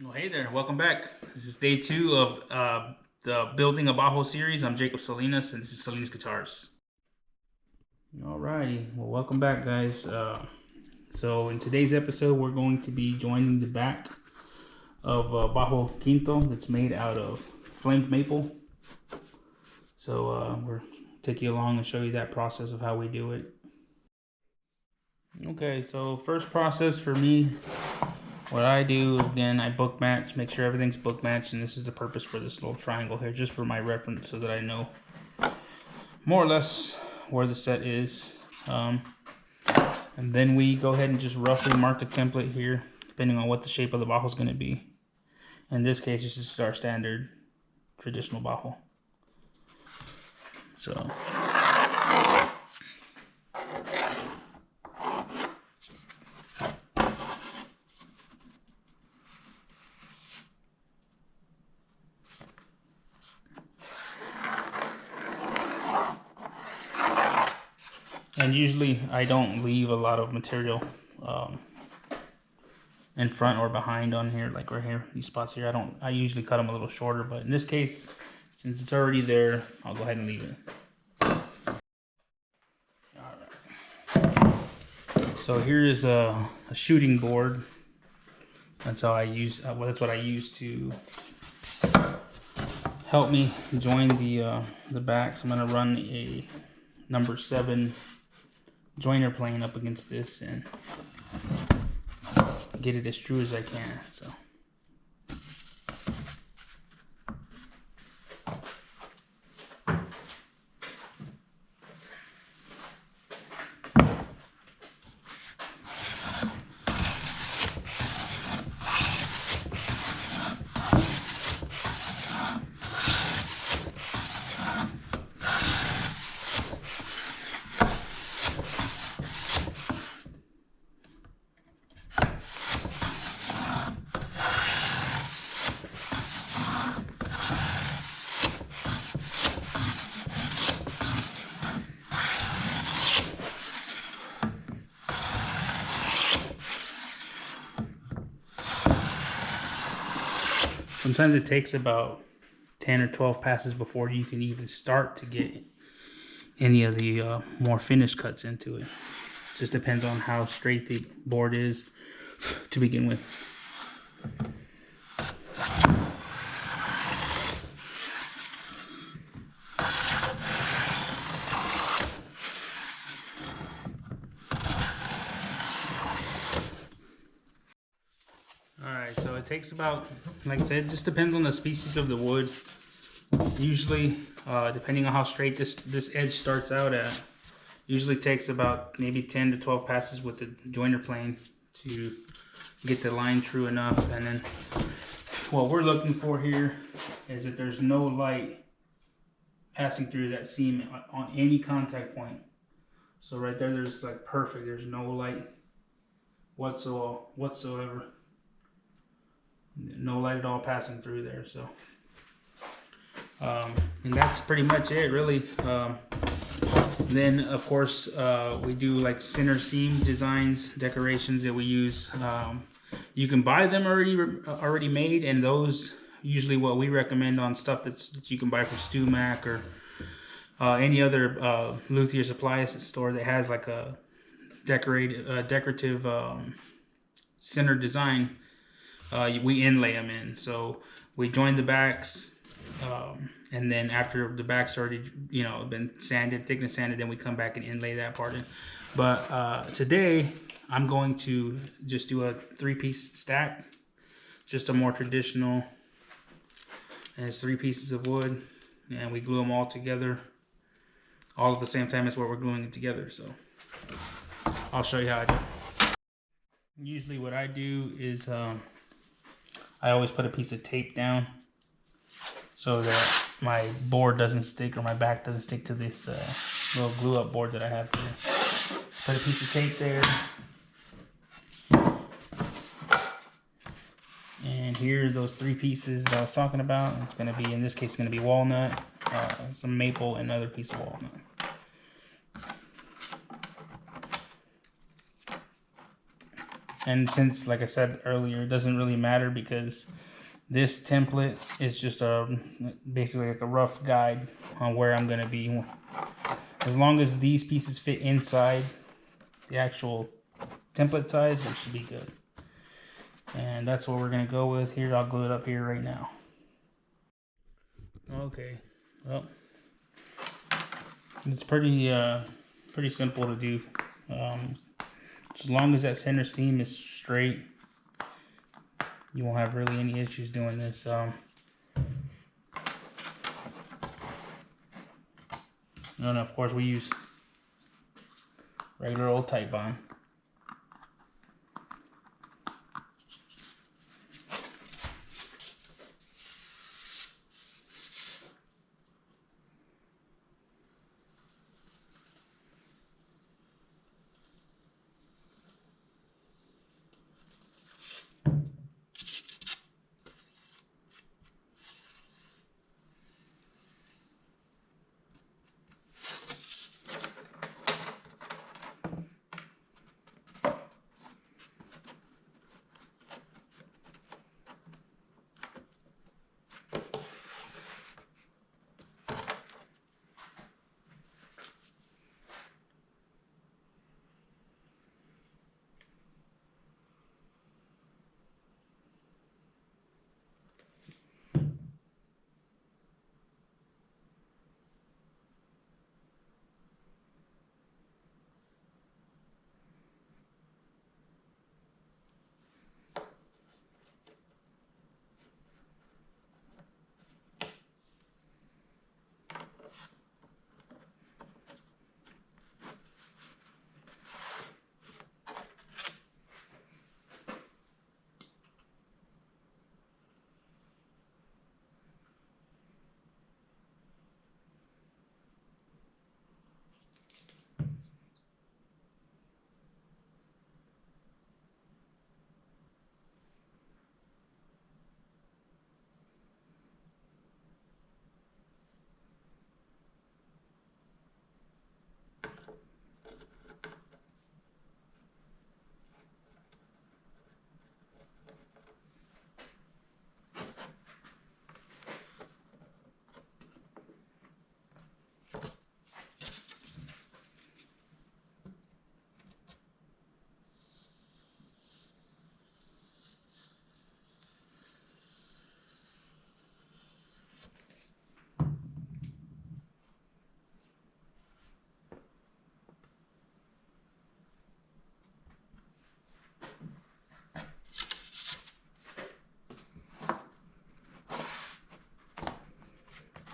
Well, hey there, welcome back. This is day 2 of the Building a Bajo series. I'm Jacob Salinas, and this is Salinas Guitars. Alrighty, well, welcome back, guys. So, in today's episode, we're going to be joining the back of Bajo Quinto that's made out of flamed maple. So, we'll take you along and show you that process of how we do it. Okay, so first process for me. What I do, again, I book match, make sure everything's book matched, and this is the purpose for this little triangle here, just for my reference so that I know more or less where the set is. And then we go ahead and just roughly mark a template here, depending on what the shape of the Bajo is going to be. In this case, this is our standard traditional Bajo. So... And usually I don't leave a lot of material in front or behind on here, like right here, these spots here. I usually cut them a little shorter, but in this case, since it's already there, I'll go ahead and leave it. Alright. So here is a shooting board. That's how I use, that's what I use to help me join the back. So I'm gonna run a number 7 joiner plane up against this and get it as true as I can. So sometimes it takes about 10 or 12 passes before you can even start to get any of the more finished cuts into it. Just depends on how straight the board is to begin with. Alright, so it takes about, like I said, it just depends on the species of the wood. Usually, depending on how straight this edge starts out at, usually takes about maybe 10 to 12 passes with the joiner plane to get the line true enough. And then what we're looking for here is that there's no light passing through that seam on any contact point. So right there, there's like perfect. There's no light whatsoever. No light at all passing through there. So and that's pretty much it, really. Then of course we do like center seam designs, decorations that we use. You can buy them already made, and those usually what we recommend on stuff that you can buy from StewMac or any other luthier supply store that has like a decorative center design. We inlay them in. So we join the backs, and then after the back's already, been sanded, thickness sanded, then we come back and inlay that part in. But today I'm going to just do a 3-piece stack, just a more traditional, and it's 3 pieces of wood, and we glue them all together, all at the same time as what we're gluing it together. So I'll show you how I do. Usually what I do is I always put a piece of tape down so that my board doesn't stick, or my back doesn't stick to this little glue up board that I have here. Put a piece of tape there. And here are those 3 pieces that I was talking about. It's going to be, in this case, it's going to be walnut, some maple, and another piece of walnut. And since, like I said earlier, it doesn't really matter because this template is just basically like a rough guide on where I'm going to be. As long as these pieces fit inside the actual template size, we should be good. And that's what we're going to go with here. I'll glue it up here right now. Okay, well, it's pretty simple to do. As long as that center seam is straight, you won't have really any issues doing this. And of course we use regular old tight bond.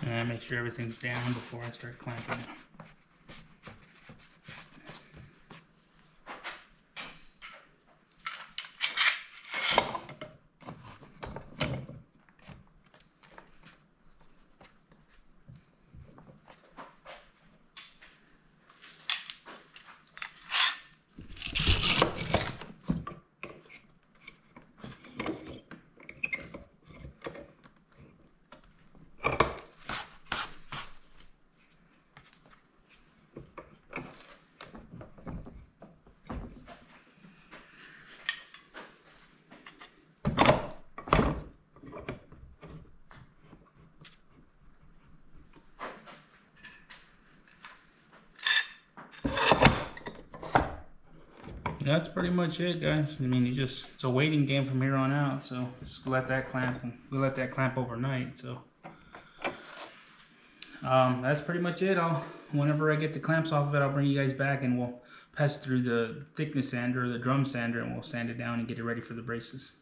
And make sure everything's down before I start clamping it. That's pretty much it, guys. I mean, it's a waiting game from here on out. So just let that clamp. We let that clamp overnight. So that's pretty much it. Whenever I get the clamps off of it, I'll bring you guys back and we'll pass through the thickness sander or the drum sander and we'll sand it down and get it ready for the braces.